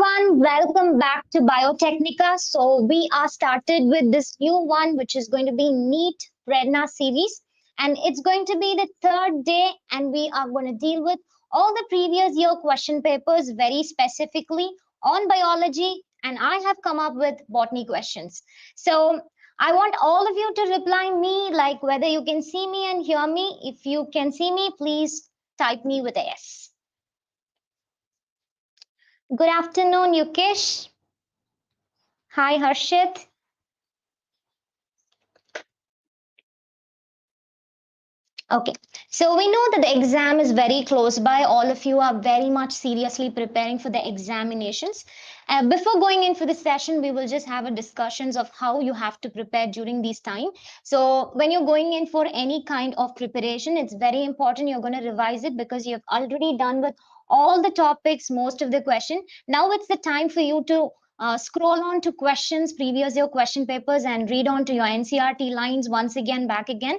everyone, welcome back to Biotechnica. So we are started with this new one, which is going to be NEET Prerna series. And it's going to be the third day, and we are going to deal with all the previous year question papers very specifically on biology. And I have come up with botany questions. So I want all of you to reply me, like whether you can see me and hear me. If you can see me, please type me with a yes. Good afternoon, Yukesh. Hi, Harshit. Okay, so we know that the exam is very close by. All of you are very much seriously preparing for the examinations. Before going in for the session, we will just have a discussions of how you have to prepare during this time. So when you're going in for any kind of preparation, it's very important you're going to revise it because you've already done with all the topics, most of the question. Now it's the time for you to scroll on to questions, previous year question papers, and read on to your NCRT lines once again, back again.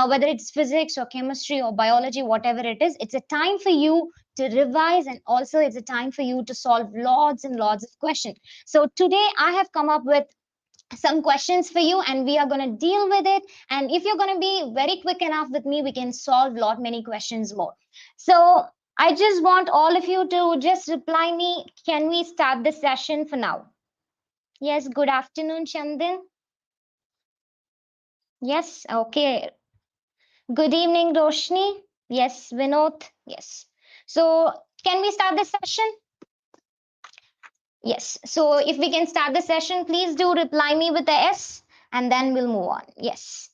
Whether it's physics or chemistry or biology, whatever it is, it's a time for you to revise, and also it's a time for you to solve lots and lots of questions. So today I have come up with some questions for you, and we are going to deal with it. And if you're going to be very quick enough with me, we can solve many questions more. So I just want all of you to just reply me. Can we start the session for now? Yes, good afternoon, Chandan. Yes, okay. Good evening, Roshni. Yes, Vinod. Yes. So can we start the session? Yes. So if we can start the session, please do reply me with a S, and then we'll move on. Yes.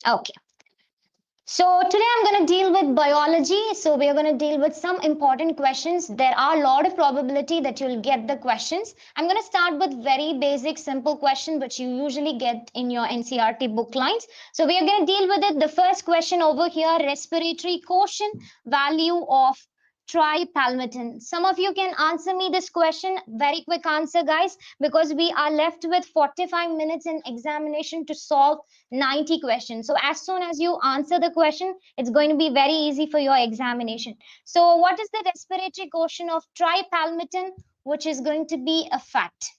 Okay. So today I'm going to deal with biology. So we are going to deal with some important questions. There are a lot of probability that you'll get the questions. I'm going to start with very basic, simple question, which you usually get in your NCRT book lines. So we are going to deal with it. The first question over here, respiratory quotient value of Palmetton. Some of you can answer me this question. Very quick answer, guys, because we are left with 45 minutes in examination to solve 90 questions. So as soon as you answer the question, it's going to be very easy for your examination. So what is the respiratory quotient of Palmetton, which is going to be a fact?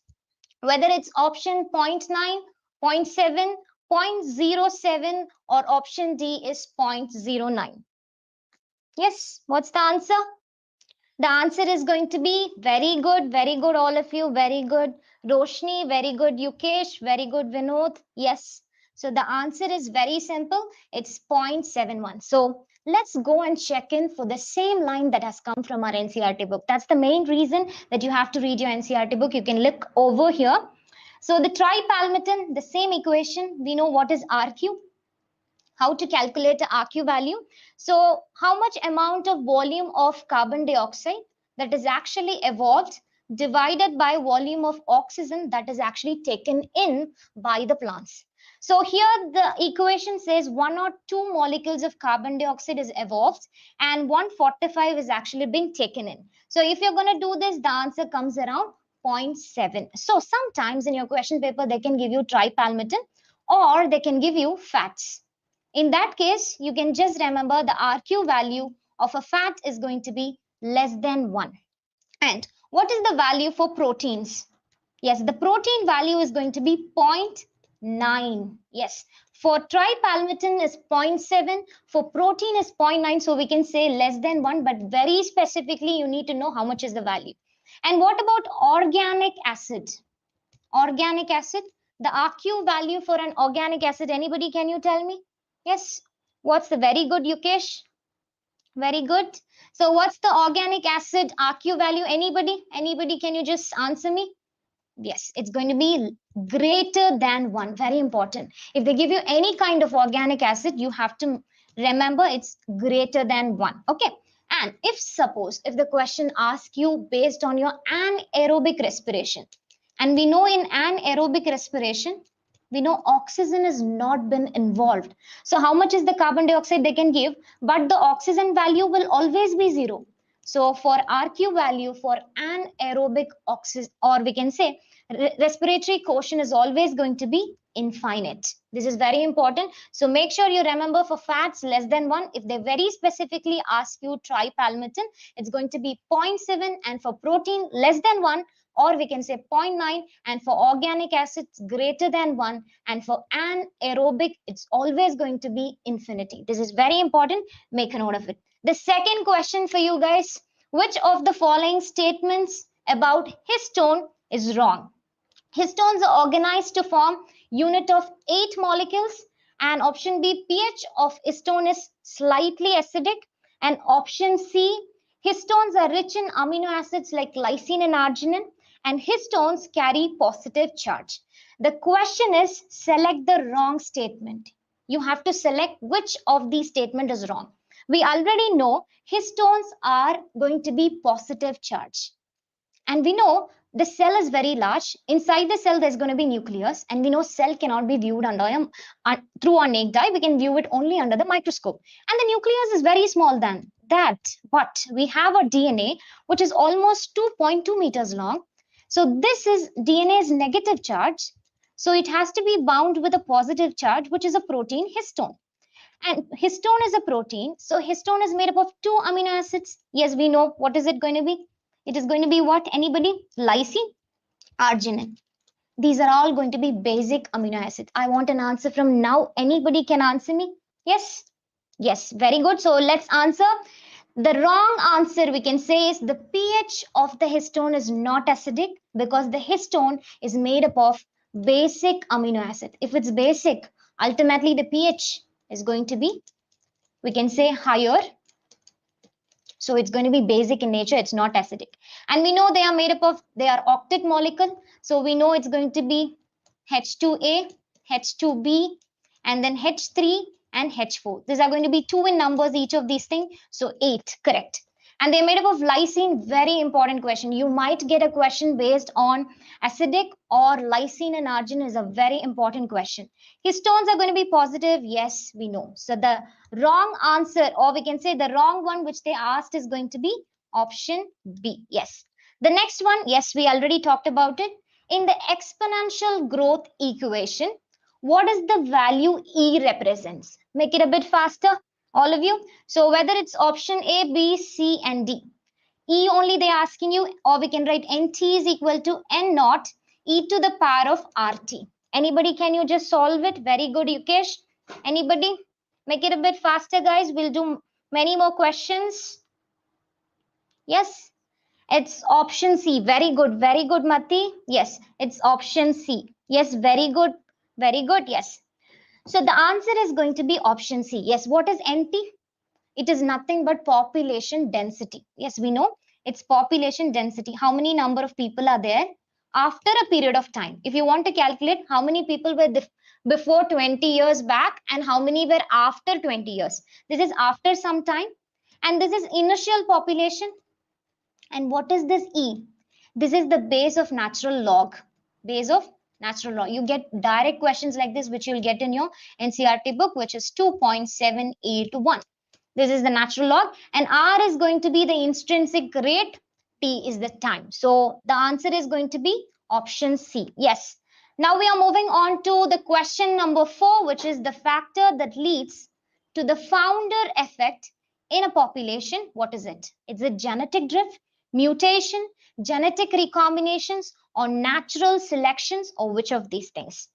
Whether it's option 0.9, 0.7, 0.07, or option D is 0.09. Yes, what's the answer? The answer is going to be very good, all of you, very good. Roshni, very good. Yukesh, very good. Vinod, yes. So the answer is very simple. It's 0.71. So let's go and check in for the same line that has come from our NCRT book. That's the main reason that you have to read your NCRT book. You can look over here. So the Palmetton, the same equation, we know what is RQ, how to calculate the RQ value. So how much amount of volume of carbon dioxide that is actually evolved divided by volume of oxygen that is actually taken in by the plants. So here the equation says 1 or 2 molecules of carbon dioxide is evolved and 145 is actually being taken in. So if you're going to do this, the answer comes around 0.7. So sometimes in your question paper, they can give you Palmetton or they can give you fats. In that case, you can just remember the RQ value of a fat is going to be less than 1. And what is the value for proteins? Yes, the protein value is going to be 0.9. Yes, for Palmetton is 0.7, for protein is 0.9, so we can say less than 1, but very specifically you need to know how much is the value. And what about organic acid? Organic acid, the RQ value for an organic acid, anybody, can you tell me? Yes, what's the very good, Yukesh? Very good. So what's the organic acid RQ value? Anybody, can you just answer me? Yes, it's going to be greater than 1. Very important. If they give you any kind of organic acid, you have to remember it's greater than 1. Okay. And if the question asks you based on your anaerobic respiration, and we know in anaerobic respiration, we know oxygen has not been involved. So how much is the carbon dioxide they can give? But the oxygen value will always be 0. So for RQ value for anaerobic oxygen, or we can say Respiratory quotient is always going to be infinite. This is very important. So make sure you remember for fats less than 1. If they very specifically ask you try Palmetton, it's going to be 0.7, and for protein less than 1, or we can say 0.9, and for organic acids greater than 1, and for anaerobic it's always going to be infinity. This is very important. Make a note of it. The second question for you guys: which of the following statements about histone is wrong? Histones are organized to form unit of 8 molecules, and option B, pH of histone is slightly acidic, and option C, histones are rich in amino acids like lysine and arginine, and histones carry positive charge. The question is, select the wrong statement. You have to select which of these statement is wrong. We already know histones are going to be positive charge, and we know the cell is very large. Inside the cell, there's going to be nucleus, and we know cell cannot be viewed under through our naked eye. We can view it only under the microscope, and the nucleus is very small than that. But we have a DNA which is almost 2.2 meters long. So this is DNA is negative charge. So it has to be bound with a positive charge, which is a protein histone. And histone is a protein. So histone is made up of 2 amino acids. Yes, we know. What is it going to be? It is going to be what? Anybody? Lysine, arginine. These are all going to be basic amino acids. I want an answer from now. Anybody can answer me? Yes? Yes, very good. So let's answer. The wrong answer we can say is the pH of the histone is not acidic, because the histone is made up of basic amino acid. If it's basic, ultimately the pH is going to be, we can say, higher. So it's going to be basic in nature. It's not acidic. And we know they are made up of, they are octet molecule. So we know it's going to be H2A, H2B, and then H3 and H4. These are going to be 2 in numbers, each of these things. So 8, correct. And they're made up of lysine. Very important question. You might get a question based on acidic or lysine and arginine is a very important question. Histones are going to be positive. Yes, we know. So the wrong answer, or we can say the wrong one which they asked, is going to be option B. Yes. The next one, yes, we already talked about it. In the exponential growth equation, what is the value E represents? Make it a bit faster, all of you. So whether it's option A, B, C, and D. E only they're asking you, or we can write NT is equal to N naught E to the power of RT. Anybody, can you just solve it? Very good, Yukesh. Anybody? Make it a bit faster, guys. We'll do many more questions. Yes, it's option C. Very good, Mati. Yes, it's option C. Yes, very good, yes. So the answer is going to be option C. Yes, what is NT? It is nothing but population density. Yes, we know it's population density. How many number of people are there after a period of time? If you want to calculate how many people were before 20 years back and how many were after 20 years. This is after some time, and this is initial population. And what is this E? This is the base of natural log. Base of natural log. You get direct questions like this, which you'll get in your NCERT book, which is 2.781. This is the natural log, and R is going to be the intrinsic rate. T is the time. So the answer is going to be option C. Yes. Now we are moving on to the question number 4, which is the factor that leads to the founder effect in a population. What is it? It's a genetic drift, mutation, genetic recombinations, or natural selections, or which of these things?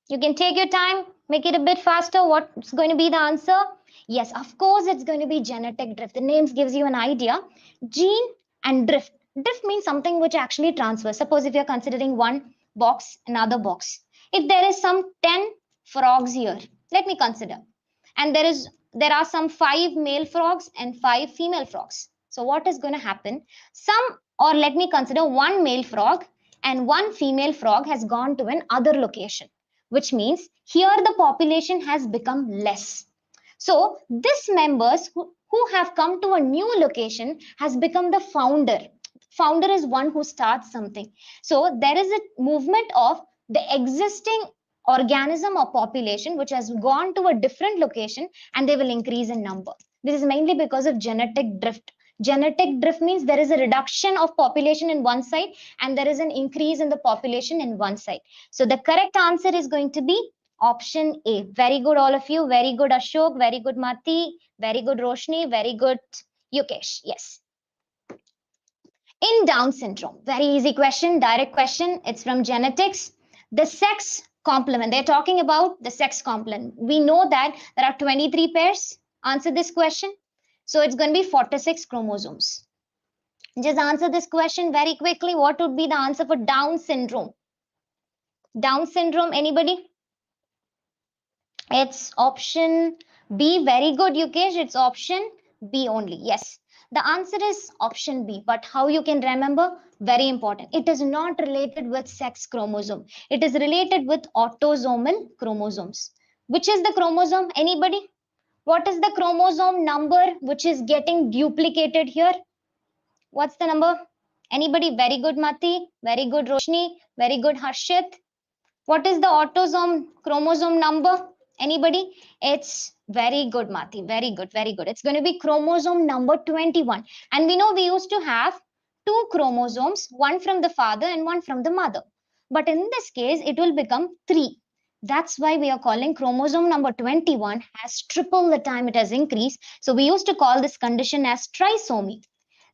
You can take your time, make it a bit faster. What's going to be the answer? Yes, of course, it's going to be genetic drift. The names gives you an idea. Gene and drift. Drift means something which actually transfers. Suppose if you're considering one box, another box. If there is some 10 frogs here, let me consider. And there are some 5 male frogs and 5 female frogs. So what is going to happen? Or let me consider 1 male frog and 1 female frog has gone to an other location, which means here the population has become less. So these members who have come to a new location has become the founder. Founder is one who starts something. So there is a movement of the existing organism or population which has gone to a different location, and they will increase in number. This is mainly because of genetic drift. Genetic drift means there is a reduction of population in one side and there is an increase in the population in one side. So the correct answer is going to be option A. Very good, all of you. Very good, Ashok. Very good, Mati. Very good, Roshni. Very good, Yukesh. Yes. In Down syndrome, very easy question, direct question. It's from genetics. The sex complement. They're talking about the sex complement. We know that there are 23 pairs. Answer this question. So it's going to be 46 chromosomes. Just answer this question very quickly. What would be the answer for Down syndrome? Down syndrome, anybody? It's option B. Very good, Yukesh. It's option B only. Yes. The answer is option B. But how you can remember? Very important. It is not related with sex chromosome. It is related with autosomal chromosomes. Which is the chromosome? Anybody? What is the chromosome number which is getting duplicated here? What's the number? Anybody? Very good, Mati. Very good, Roshni. Very good, Harshit. What is the autosome chromosome number? Anybody? It's very good, Mati. Very good, very good. It's going to be chromosome number 21. And we know we used to have two chromosomes, one from the father and one from the mother. But in this case, it will become three. That's why we are calling chromosome number 21 has triple the time it has increased. So we used to call this condition as trisomy.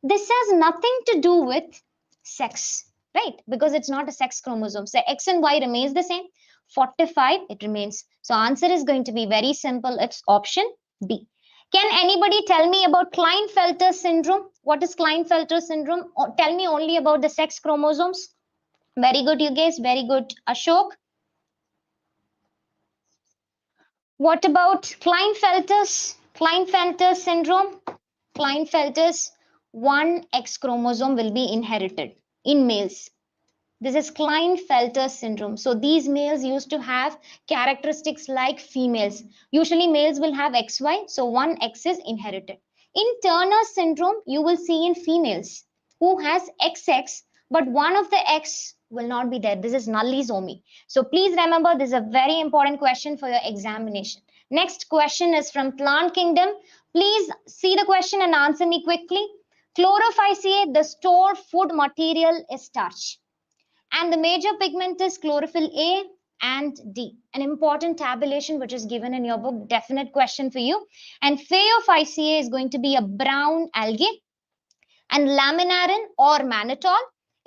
This has nothing to do with sex, right? Because it's not a sex chromosome. So X and Y remains the same. 45, it remains. So answer is going to be very simple. It's option B. Can anybody tell me about Klinefelter syndrome? What is Klinefelter syndrome? Or tell me only about the sex chromosomes. Very good, you guys. Very good, Ashok. What about Klinefelter syndrome? Klinefelter's one X chromosome will be inherited in males. This is Klinefelter syndrome. So these males used to have characteristics like females. Usually males will have XY, so one X is inherited. In Turner syndrome, you will see in females who has XX, but one of the X will not be there. This is nullisomy. So please remember, this is a very important question for your examination. Next question is from Plant Kingdom. Please see the question and answer me quickly. Chlorophyceae, the stored food material is starch. And the major pigment is chlorophyll A and D. An important tabulation which is given in your book, definite question for you. And Phaeophyceae is going to be a brown algae. And laminarin or mannitol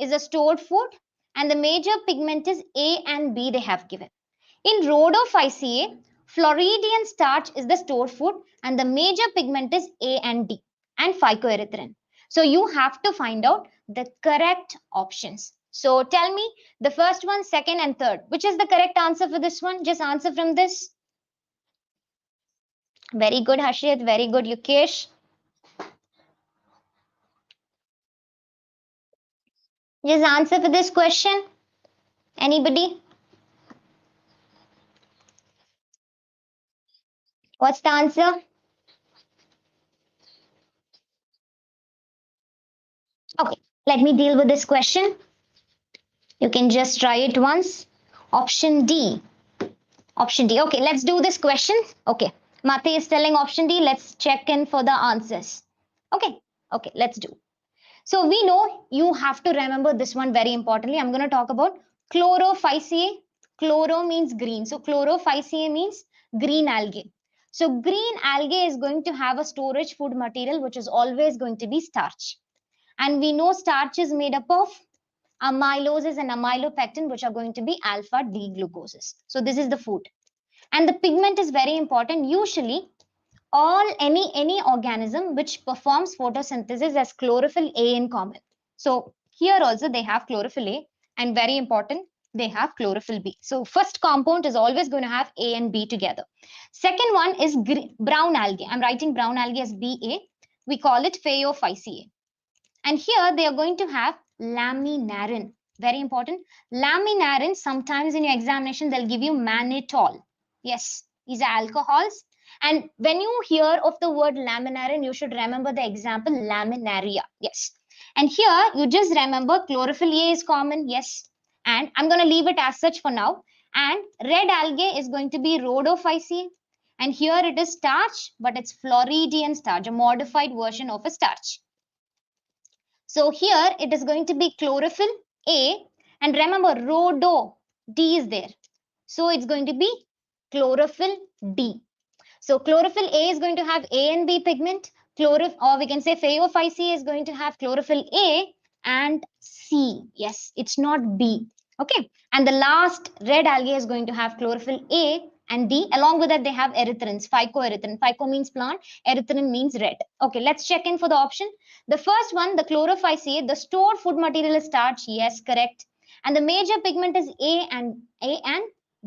is a stored food. And the major pigment is A and B they have given. In Rhodophyceae, Floridian starch is the stored food. And the major pigment is A and D. And phycoerythrin. So you have to find out the correct options. So tell me the first one, second, and third. Which is the correct answer for this one? Just answer from this. Very good, Harshit. Very good, Yukesh. Just answer for this question. Anybody? What's the answer? Okay, let me deal with this question. You can just try it once. Option D. Option D. Okay, let's do this question. Okay, Mati is telling option D. Let's check in for the answers. Okay, let's do. So we know you have to remember this one very importantly. I'm going to talk about Chlorophyceae. Chloro means green. So Chlorophyceae means green algae. So green algae is going to have a storage food material which is always going to be starch. And we know starch is made up of amyloses and amylopectin, which are going to be alpha D glucoses. So this is the food. And the pigment is very important. Usually any organism which performs photosynthesis has chlorophyll A in common. So here also they have chlorophyll A, and very important, they have chlorophyll B. So first compound is always going to have A and B together. Second one is brown algae. I'm writing brown algae as BA. We call it Phaeophyceae. And here they are going to have laminarin. Very important. Laminarin, sometimes in your examination, they'll give you mannitol. Yes, these are alcohols. And when you hear of the word laminarin, you should remember the example laminaria. Yes. And here you just remember chlorophyll A is common. Yes. And I'm going to leave it as such for now. And red algae is going to be Rhodophyceae. And here it is starch, but it's Floridian starch, a modified version of a starch. So here it is going to be chlorophyll A, and remember rhodo, D is there. So it's going to be chlorophyll D. So chlorophyll A is going to have A and B pigment. Or we can say phaeophyceae is going to have chlorophyll A and C. Yes, it's not B. Okay. And the last red algae is going to have chlorophyll A and D. Along with that, they have erythrins, phycoerythrin. Phyco means plant, erythrin means red. Okay, let's check in for the option. The first one, the chlorophyceae, the stored food material is starch. Yes, correct. And the major pigment is A and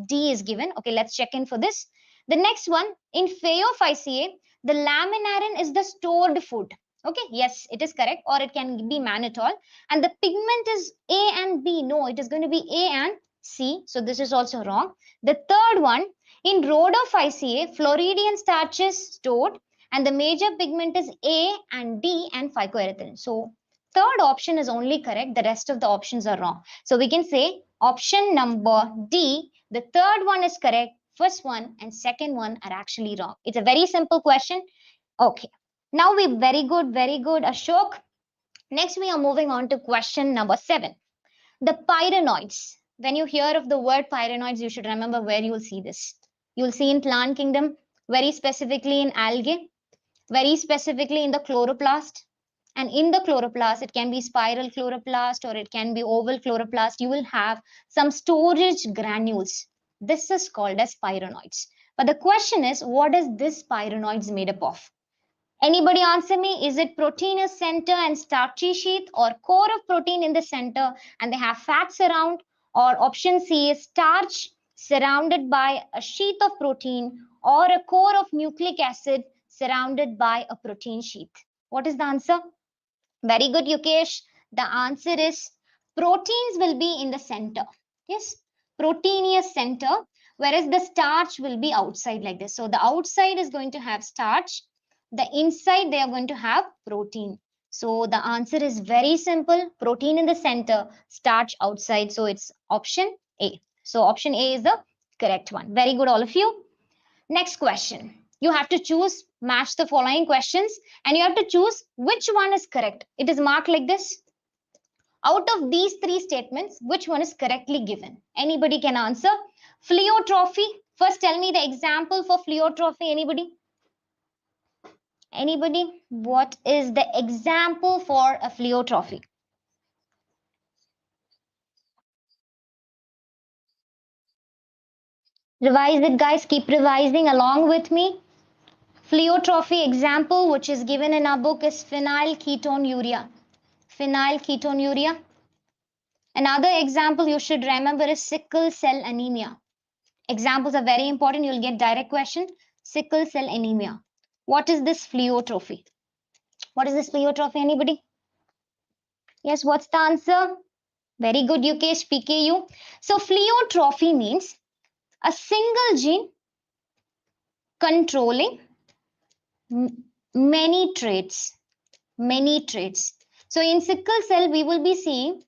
D is given. Okay, let's check in for this. The next one, in Phaeophyceae, the laminarin is the stored food. Okay, yes, it is correct, or it can be mannitol. And the pigment is A and B. No, it is going to be A and C. So this is also wrong. The third one, in Rhodophyceae, Floridian starch is stored, and the major pigment is A and D and phycoerythrin. So third option is only correct. The rest of the options are wrong. So we can say option number D, the third one is correct. First one and second one are actually wrong. It's a very simple question. Okay. Now we very good, Ashok. Next, we are moving on to question number 7. The pyrenoids. When you hear of the word pyrenoids, you should remember where you will see this. You will see in plant kingdom, very specifically in algae, very specifically in the chloroplast. And in the chloroplast, it can be spiral chloroplast or it can be oval chloroplast. You will have some storage granules. This is called as pyrenoids. But the question is, what is this pyrenoids made up of? Anybody answer me? Is it proteinous center and starchy sheath, or core of protein in the center and they have fats around? Or option C is starch surrounded by a sheath of protein, or a core of nucleic acid surrounded by a protein sheath? What is the answer? Very good, Yukesh. The answer is proteins will be in the center. Yes, proteinous center, whereas the starch will be outside like this. So the outside is going to have starch. The inside, they are going to have protein. So the answer is very simple. Protein in the center, starch outside. So it's option A. So option A is the correct one. Very good, all of you. Next question. You have to choose, match the following questions, and you have to choose which one is correct. It is marked like this. Out of these three statements, which one is correctly given? Anybody can answer. Pleiotrophy. First, tell me the example for pleiotrophy. Anybody? Anybody? What is the example for a pleiotrophy? Revise it, guys. Keep revising along with me. Pleiotrophy example, which is given in our book, is phenylketonuria. Phenylketonuria. Another example you should remember is sickle cell anemia. Examples are very important. You'll get direct question. Sickle cell anemia. What is this pleiotrophy? What is this pleiotrophy? Anybody? Yes, what's the answer? Very good, Yukesh, PKU. So pleiotrophy means a single gene controlling many traits. Many traits. So in sickle cell, we will be seeing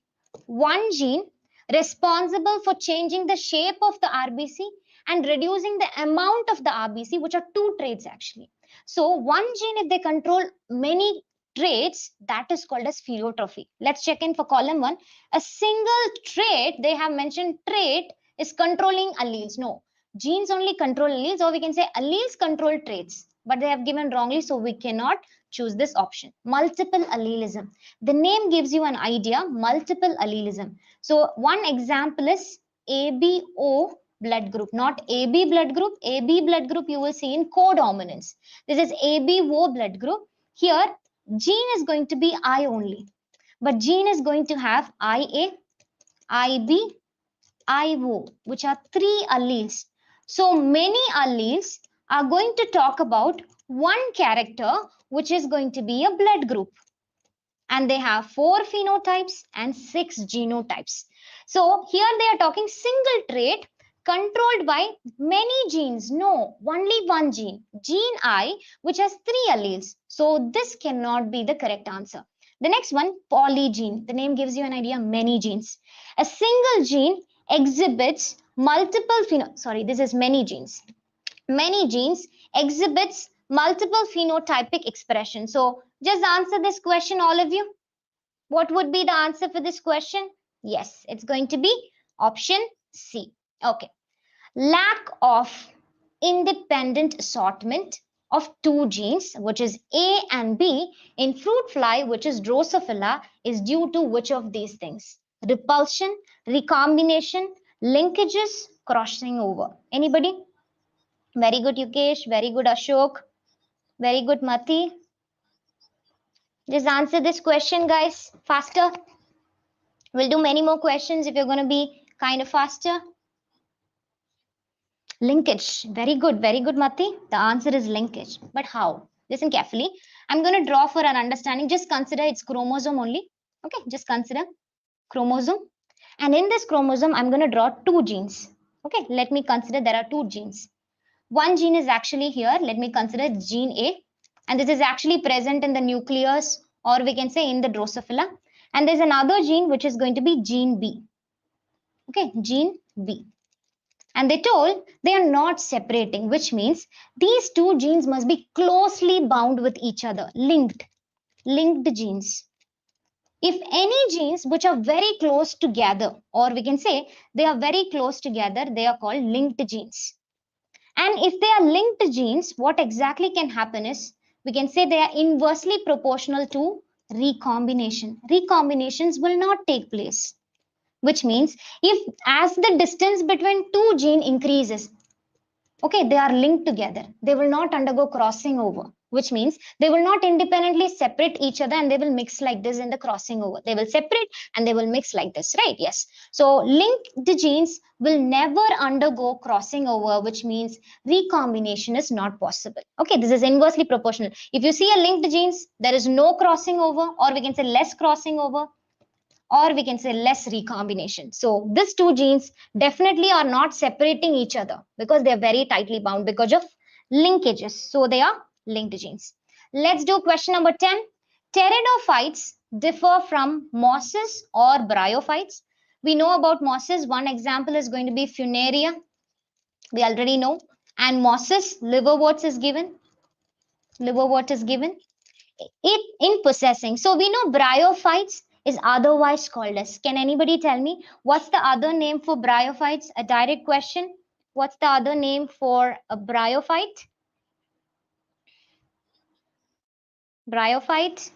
one gene responsible for changing the shape of the RBC and reducing the amount of the RBC, which are two traits actually. So one gene, if they control many traits, that is called as pleiotrophy. Let's check in for column 1. A single trait, they have mentioned trait is controlling alleles. No, genes only control alleles, or we can say alleles control traits, but they have given wrongly, so we cannot choose this option. Multiple allelism. The name gives you an idea, multiple allelism. So one example is ABO blood group, not AB blood group. AB blood group you will see in codominance. This is ABO blood group. Here, gene is going to be I only, but gene is going to have IA, IB, IO, which are three alleles. So many alleles are going to talk about one character, which is going to be a blood group. And they have 4 phenotypes and 6 genotypes. So here they are talking single trait controlled by many genes. No, only one gene, gene I, which has 3 alleles. So this cannot be the correct answer. The next one, polygene. The name gives you an idea, many genes. A single gene exhibits multiple this is many genes. Many genes exhibits multiple phenotypic expression. So just answer this question, all of you. What would be the answer for this question? Yes, it's going to be option C. Okay. Lack of independent assortment of two genes, which is A and B, in fruit fly, which is Drosophila, is due to which of these things? Repulsion, recombination, linkages, crossing over. Anybody? Very good, Yukesh. Very good, Ashok. Very good, Mati. Just answer this question, guys, faster. We'll do many more questions if you're going to be kind of faster. Linkage. Very good, Mati. The answer is linkage. But how? Listen carefully. I'm going to draw for an understanding. Just consider it's chromosome only. Okay, just consider chromosome. And in this chromosome, I'm going to draw two genes. Okay, let me consider there are two genes. One gene is actually here. Let me consider gene A. And this is actually present in the nucleus, or we can say in the Drosophila. And there's another gene which is going to be gene B. Okay, gene B. And they told they are not separating, which means these two genes must be closely bound with each other, linked genes. If any genes which are very close together, or we can say they are very close together, they are called linked genes. And if they are linked genes, what exactly can happen is we can say they are inversely proportional to recombination. Recombinations will not take place, which means if as the distance between two gene increases, okay, they are linked together, they will not undergo crossing over, which means they will not independently separate each other and they will mix like this in the crossing over. They will separate and they will mix like this, right? Yes. So linked genes will never undergo crossing over, which means recombination is not possible. Okay, this is inversely proportional. If you see a linked genes, there is no crossing over, or we can say less crossing over, or we can say less recombination. So these two genes definitely are not separating each other because they are very tightly bound because of linkages. So they are linked genes. Let's do question number 10. Pteridophytes differ from mosses or bryophytes. We know about mosses. One example is going to be Funaria. We already know. And mosses, liverworts is given. Liverwort is given. It in possessing. So we know bryophytes is otherwise called as. Can anybody tell me what's the other name for bryophytes? A direct question. What's the other name for a bryophyte? Bryophyte.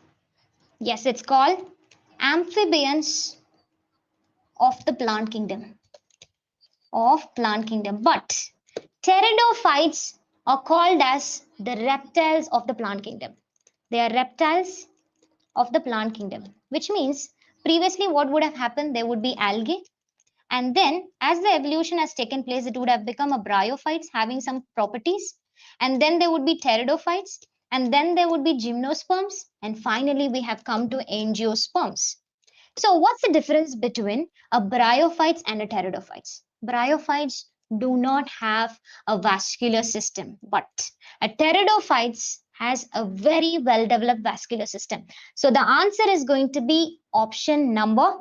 Yes, it's called amphibians of the plant kingdom. But pteridophytes are called as the reptiles of the plant kingdom. They are reptiles of the plant kingdom, which means previously what would have happened? There would be algae, and then as the evolution has taken place, it would have become a bryophytes having some properties, and then there would be pteridophytes, and then there would be gymnosperms, and finally we have come to angiosperms. So what's the difference between a bryophytes and a pteridophytes? Bryophytes do not have a vascular system, but a pteridophytes has a very well developed vascular system. So the answer is going to be option number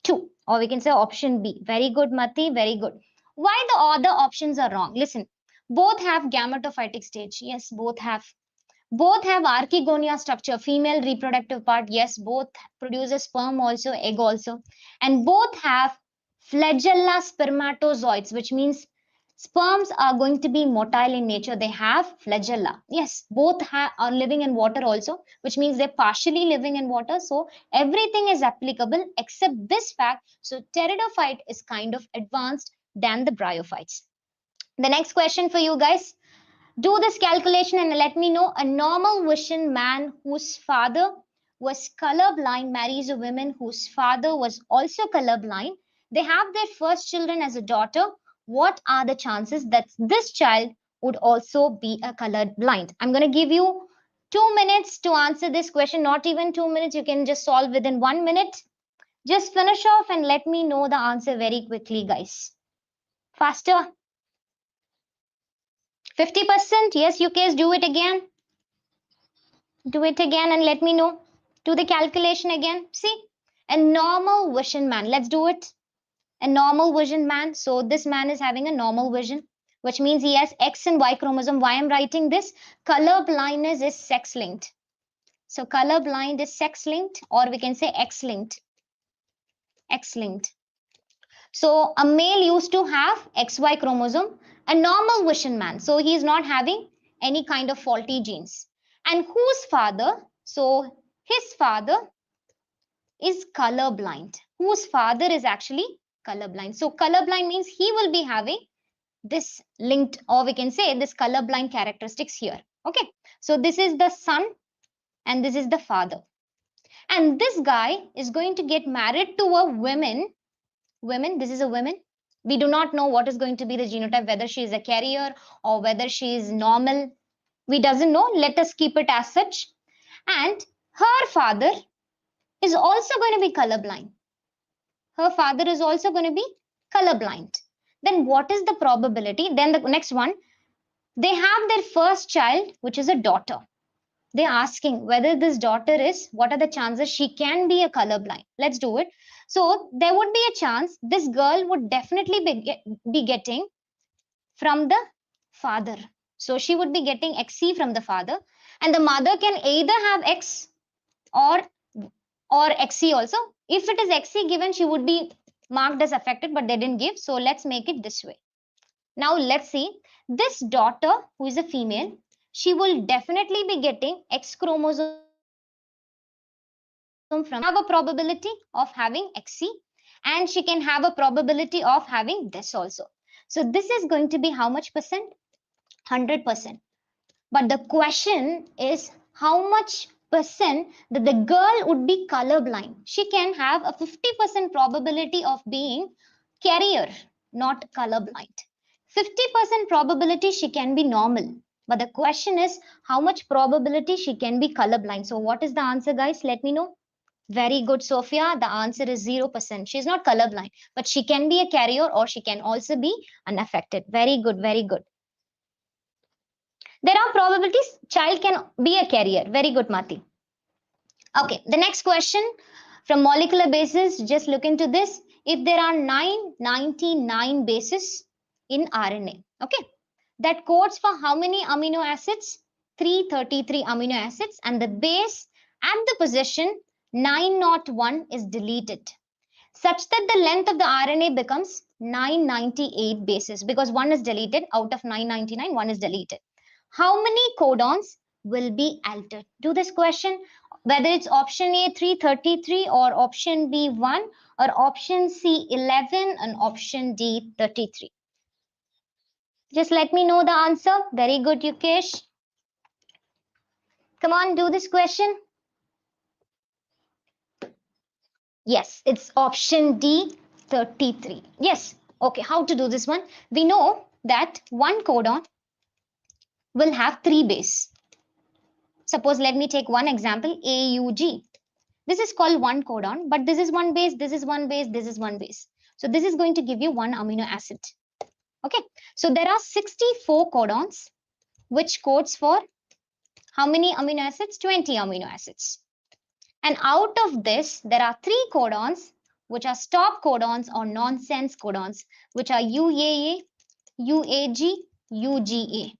2, or we can say option B. Very good, Mati, very good. Why the other options are wrong? Listen, both have gametophytic stage. Yes, both have. Both have archegonia structure, female reproductive part. Yes, both produce a sperm also, egg also. And both have flagella spermatozoids, which means sperms are going to be motile in nature. They have flagella. Yes, both are living in water also, which means they're partially living in water. So everything is applicable except this fact. So pteridophyte is kind of advanced than the bryophytes. The next question for you guys. Do this calculation and let me know. A normal vision man whose father was colorblind marries a woman whose father was also colorblind. They have their first children as a daughter. What are the chances that this child would also be a colorblind? I'm going to give you 2 minutes to answer this question. Not even 2 minutes. You can just solve within 1 minute. Just finish off and let me know the answer very quickly, guys. Faster. 50%. Yes, you guys do it again. Do it again and let me know. Do the calculation again. See, a normal vision man. Let's do it. A normal vision man. So this man is having a normal vision, which means he has X and Y chromosome. Why I'm writing this? Color blindness is sex linked. So color blind is sex linked, or we can say X linked. X linked. So a male used to have XY chromosome, a normal vision man. So he is not having any kind of faulty genes. And whose father? So his father is color blind. Whose father is actually color blind. So color blind means he will be having this linked, or we can say this color blind characteristics here. Okay. So this is the son and this is the father. And this guy is going to get married to a woman. This is a woman. We do not know what is going to be the genotype, whether she is a carrier or whether she is normal. We doesn't know. Let us keep it as such. And her father is also going to be colorblind. Her father is also going to be colorblind. Then what is the probability? Then the next one, they have their first child, which is a daughter. They're asking whether this daughter is, what are the chances she can be a colorblind? Let's do it. So there would be a chance this girl would definitely be getting from the father. So she would be getting XC from the father, and the mother can either have X or XC also. If it is XC given, she would be marked as affected, but they didn't give. So let's make it this way. Now let's see. This daughter, who is a female, she will definitely be getting X chromosome from, have a probability of having XC, and she can have a probability of having this also. So this is going to be how much percent? 100%. But the question is how much percent that the girl would be colorblind. She can have a 50% probability of being carrier, not colorblind. 50% probability she can be normal. But the question is how much probability she can be colorblind. So what is the answer, guys? Let me know. Very good, Sophia. The answer is 0%. She's not colorblind, but she can be a carrier or she can also be unaffected. Very good, very good. There are probabilities child can be a carrier. Very good, Mati. Okay, the next question from molecular basis, just look into this. If there are 999 bases in RNA, okay, that codes for how many amino acids? 333 amino acids, and the base at the position 901 is deleted, such that the length of the RNA becomes 998 bases, because one is deleted out of 999, one is deleted. How many codons will be altered? Do this question, whether it's option A 333 or option B 1 or option C 11 and option D 33. Just let me know the answer. Very good, Yukesh. Come on, do this question. Yes, it's option D 33. Yes. Okay, how to do this one? We know that one codon will have 3 bases. Suppose let me take one example, AUG. This is called one codon, but this is one base, this is one base, this is one base. So this is going to give you one amino acid. Okay, so there are 64 codons, which codes for how many amino acids? 20 amino acids. And out of this, there are 3 codons, which are stop codons or nonsense codons, which are UAA, UAG, UGA.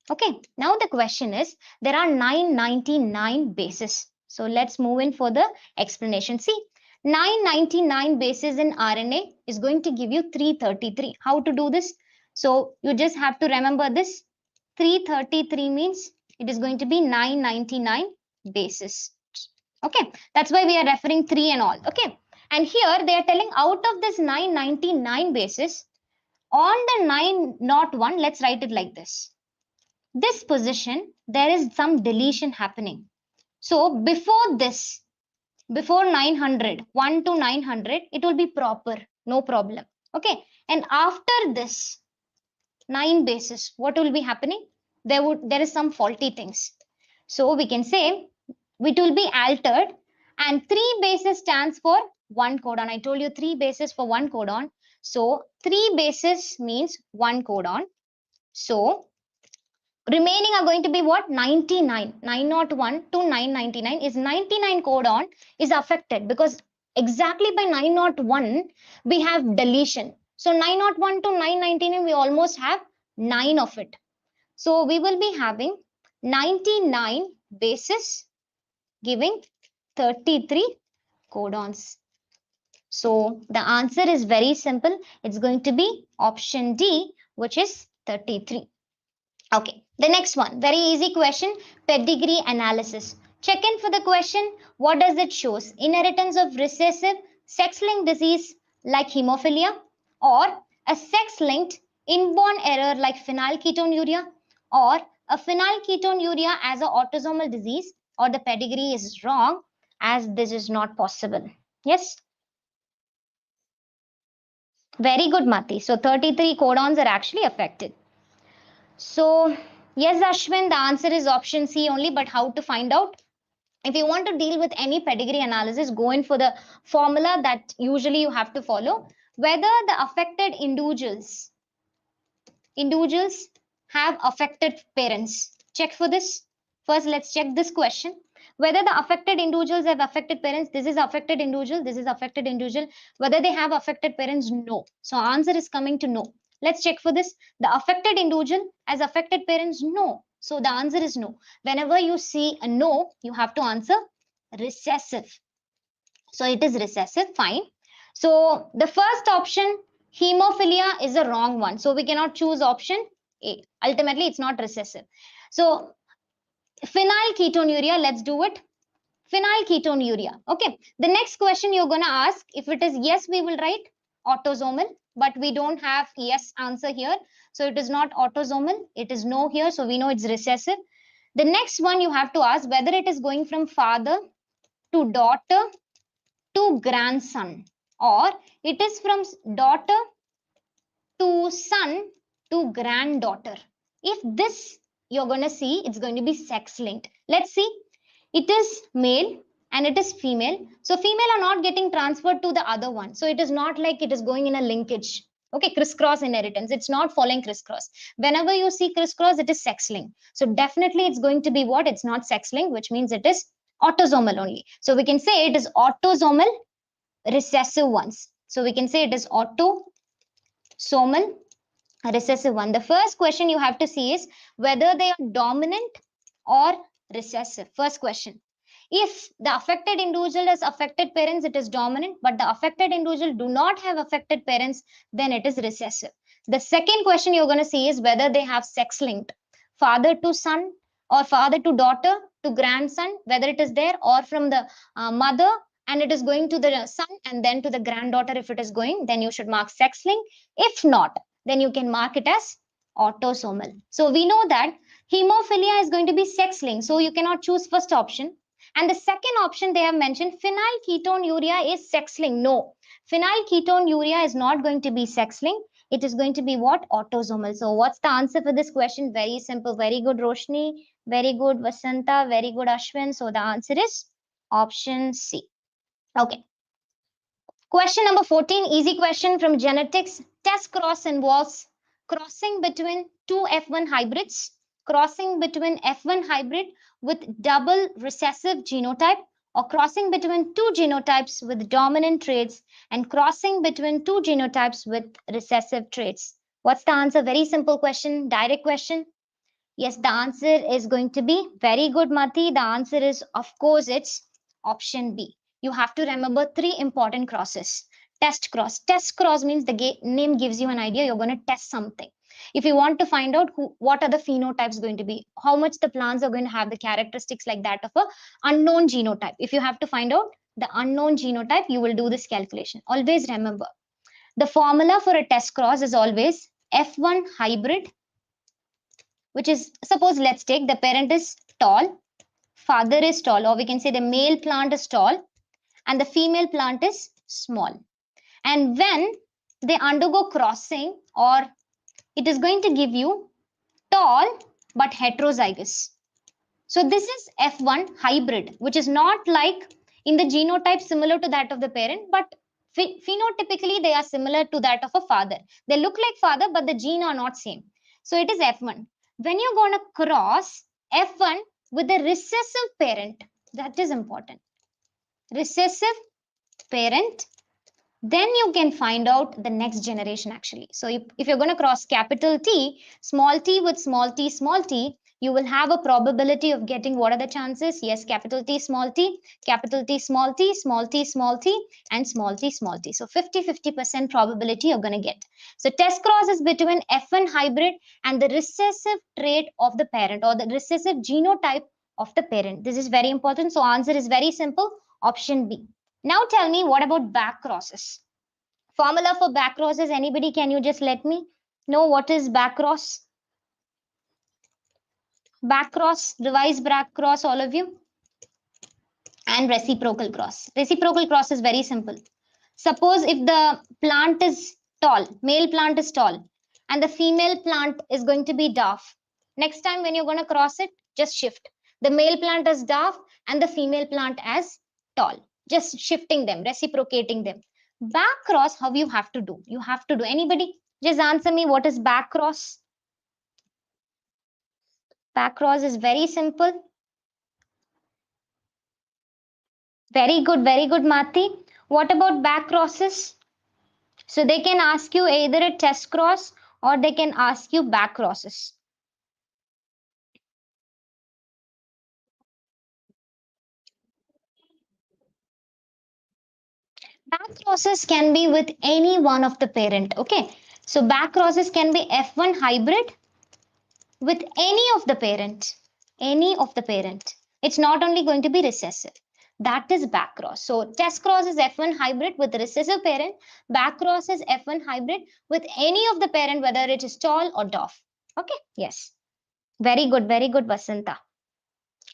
Okay, now the question is, there are 999 bases. So let's move in for the explanation. See, 999 bases in RNA is going to give you 333. How to do this? So you just have to remember this. 333 means it is going to be 999 bases. Okay, that's why we are referring 3 and all. Okay, and here they are telling out of this 999 bases, on the 901, let's write it like this. This position, there is some deletion happening. So before this, before 900, 1 to 900, it will be proper, no problem. Okay, and after this 9 bases, what will be happening? There is some faulty things. So we can say it will be altered, and 3 bases stands for one codon. I told you 3 bases for one codon. So 3 bases means one codon. So remaining are going to be what? 99. 901 to 999 is 99 codon is affected, because exactly by 901 we have deletion. So 901 to 999 we almost have 9 of it. So we will be having 99 bases giving 33 codons. So the answer is very simple. It's going to be option D, which is 33. Okay, the next one, very easy question, pedigree analysis. Check in for the question. What does it show? Inheritance of recessive sex-linked disease like hemophilia, or a sex-linked inborn error like phenylketonuria, or a phenylketonuria as an autosomal disease, or the pedigree is wrong as this is not possible. Yes, very good, Mati. So 33 codons are actually affected. So yes, Ashwin, the answer is option C only, but how to find out? If you want to deal with any pedigree analysis, go in for the formula that usually you have to follow. Whether the affected individuals have affected parents. Check for this. First, let's check this question. Whether the affected individuals have affected parents, this is affected individual, this is affected individual. Whether they have affected parents, no. So answer is coming to no. Let's check for this. The affected individual has affected parents, no. So the answer is no. Whenever you see a no, you have to answer recessive. So it is recessive, fine. So the first option, hemophilia, is a wrong one. So we cannot choose option A. Ultimately, it's not recessive. So phenylketonuria, let's do it. Phenylketonuria. Okay. The next question you're going to ask, if it is yes, we will write autosomal, but we don't have yes answer here. So it is not autosomal. It is no here. So we know it's recessive. The next one you have to ask whether it is going from father to daughter to grandson, or it is from daughter to son to granddaughter. If this you're going to see, it's going to be sex linked. Let's see. It is male and it is female. So female are not getting transferred to the other one. So it is not like it is going in a linkage. Okay, crisscross inheritance. It's not following crisscross. Whenever you see crisscross, it is sex linked. So definitely it's going to be what? It's not sex linked, which means it is autosomal only. So we can say it is autosomal recessive ones. So we can say it is autosomal recessive one. The first question you have to see is whether they are dominant or recessive. First question. If the affected individual has affected parents, it is dominant, but the affected individual do not have affected parents, then it is recessive. The second question you're going to see is whether they have sex linked, father to son or father to daughter to grandson, whether it is there, or from the mother and it is going to the son and then to the granddaughter. If it is going, then you should mark sex link. If not, then you can mark it as autosomal. So we know that hemophilia is going to be sex linked. So you cannot choose first option. And the second option they have mentioned, phenylketonuria is sex linked. No, phenylketonuria is not going to be sex linked. It is going to be what? Autosomal. So what's the answer for this question? Very simple. Very good, Roshni. Very good, Vasanta. Very good, Ashwin. So the answer is option C. Okay. Question number 14, easy question from genetics. Test cross involves crossing between two F1 hybrids, crossing between F1 hybrid with double recessive genotype, or crossing between two genotypes with dominant traits and crossing between two genotypes with recessive traits. What's the answer? Very simple question, direct question. Yes, the answer is going to be very good, Mati. The answer is, of course, it's option B. You have to remember three important crosses. Test cross. Test cross means the name gives you an idea. You're going to test something. If you want to find out what are the phenotypes going to be, how much the plants are going to have the characteristics like that of a unknown genotype. If you have to find out the unknown genotype, you will do this calculation. Always remember, the formula for a test cross is always F1 hybrid, which is, suppose let's take the parent is tall, father is tall, or we can say the male plant is tall and the female plant is small. And when they undergo crossing, or it is going to give you tall but heterozygous. So this is F1 hybrid, which is not like in the genotype similar to that of the parent, but phenotypically they are similar to that of a father. They look like father, but the gene are not same. So it is F1. When you're going to cross F1 with a recessive parent, that is important. Recessive parent, then you can find out the next generation actually. So if you're going to cross capital T with small t, you will have a probability of getting, what are the chances? Yes, capital T, small t, capital T, small t, small t, small t, and small t, small t. So 50% probability you're going to get. So test cross is between F1 hybrid and the recessive trait of the parent, or the recessive genotype of the parent. This is very important. So answer is very simple, option B. Now tell me, what about back crosses? Formula for back crosses, anybody, can you just let me know what is back cross? Back cross, revised back cross, all of you. And reciprocal cross. Reciprocal cross is very simple. Suppose if the plant is tall, male plant is tall, and the female plant is going to be dwarf. Next time when you're going to cross it, just shift. The male plant as dwarf and the female plant as tall. Just shifting them, reciprocating them. Back cross, how you have to do? You have to do. Anybody? Just answer me, what is back cross? Back cross is very simple. Very good, Mati. What about back crosses? So they can ask you either a test cross or they can ask you back crosses. Back crosses can be with any one of the parent. Okay. So back crosses can be F1 hybrid with any of the parent. Any of the parent. It's not only going to be recessive. That is back cross. So test cross is F1 hybrid with recessive parent. Back cross is F1 hybrid with any of the parent, whether it is tall or dwarf. Okay. Yes. Very good, Vasanta.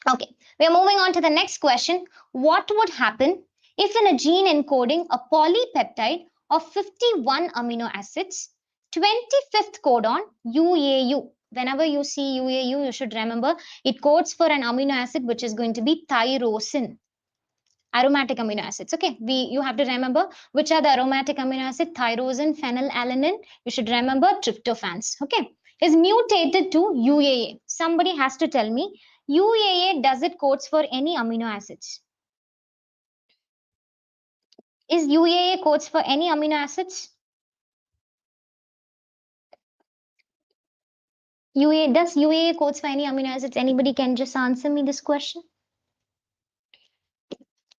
Okay, we are moving on to the next question. What would happen if in a gene encoding a polypeptide of 51 amino acids, 25th codon UAU? Whenever you see UAU, you should remember it codes for an amino acid which is going to be tyrosine. Aromatic amino acids. Okay, you have to remember which are the aromatic amino acids: tyrosine, phenylalanine. You should remember tryptophans. Okay, is mutated to UAA. Somebody has to tell me, UAA, does it codes for any amino acids? Is UAA codes for any amino acids? Does UAA codes for any amino acids? Anybody can just answer me this question?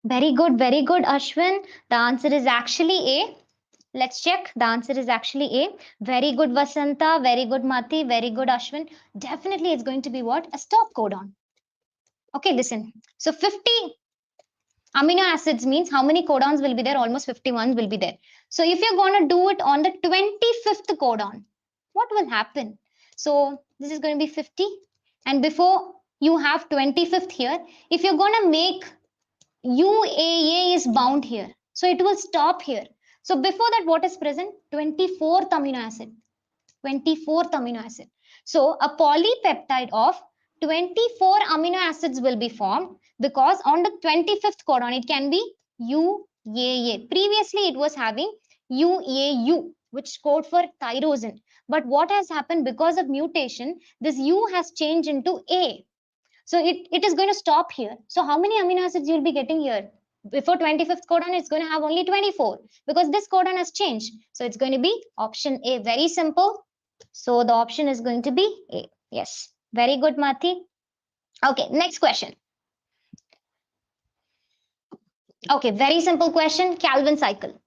Very good, Ashwin. The answer is actually A. Let's check. The answer is actually A. Very good, Vasanta. Very good, Mati. Very good, Ashwin. Definitely it's going to be what? A stop codon. Okay, listen. So 50 amino acids means how many codons will be there? Almost 51 will be there. So if you're going to do it on the 25th codon, what will happen? So this is going to be 50. And before you have 25th here, if you're going to make UAA is bound here, so it will stop here. So before that, what is present? 24th amino acid. 24th amino acid. So a polypeptide of 24 amino acids will be formed because on the 25th codon, it can be UAA. Previously, it was having UAU, which code for tyrosine. But what has happened because of mutation, this U has changed into A. So it is going to stop here. So how many amino acids you'll be getting here? Before 25th codon, it's going to have only 24 because this codon has changed. So it's going to be option A. Very simple. So the option is going to be A. Yes. Very good, Mati. Okay, next question. Okay, very simple question. Calvin cycle.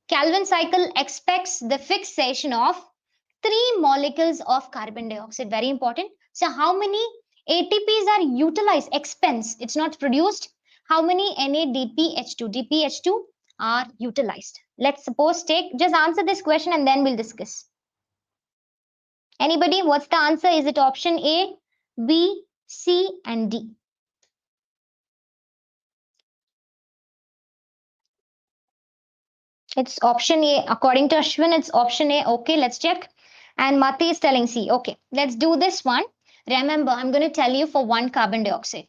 Calvin cycle expects the fixation of 3 molecules of carbon dioxide. Very important. So how many ATPs are utilized? Expense. It's not produced. How many NADPH2? DPH2 are utilized. Let's suppose just answer this question and then we'll discuss. Anybody? What's the answer? Is it option A, B, C, and D? It's option A. According to Ashwin, it's option A. Okay, let's check. And Mati is telling C. Okay, let's do this one. Remember, I'm going to tell you for 1 carbon dioxide.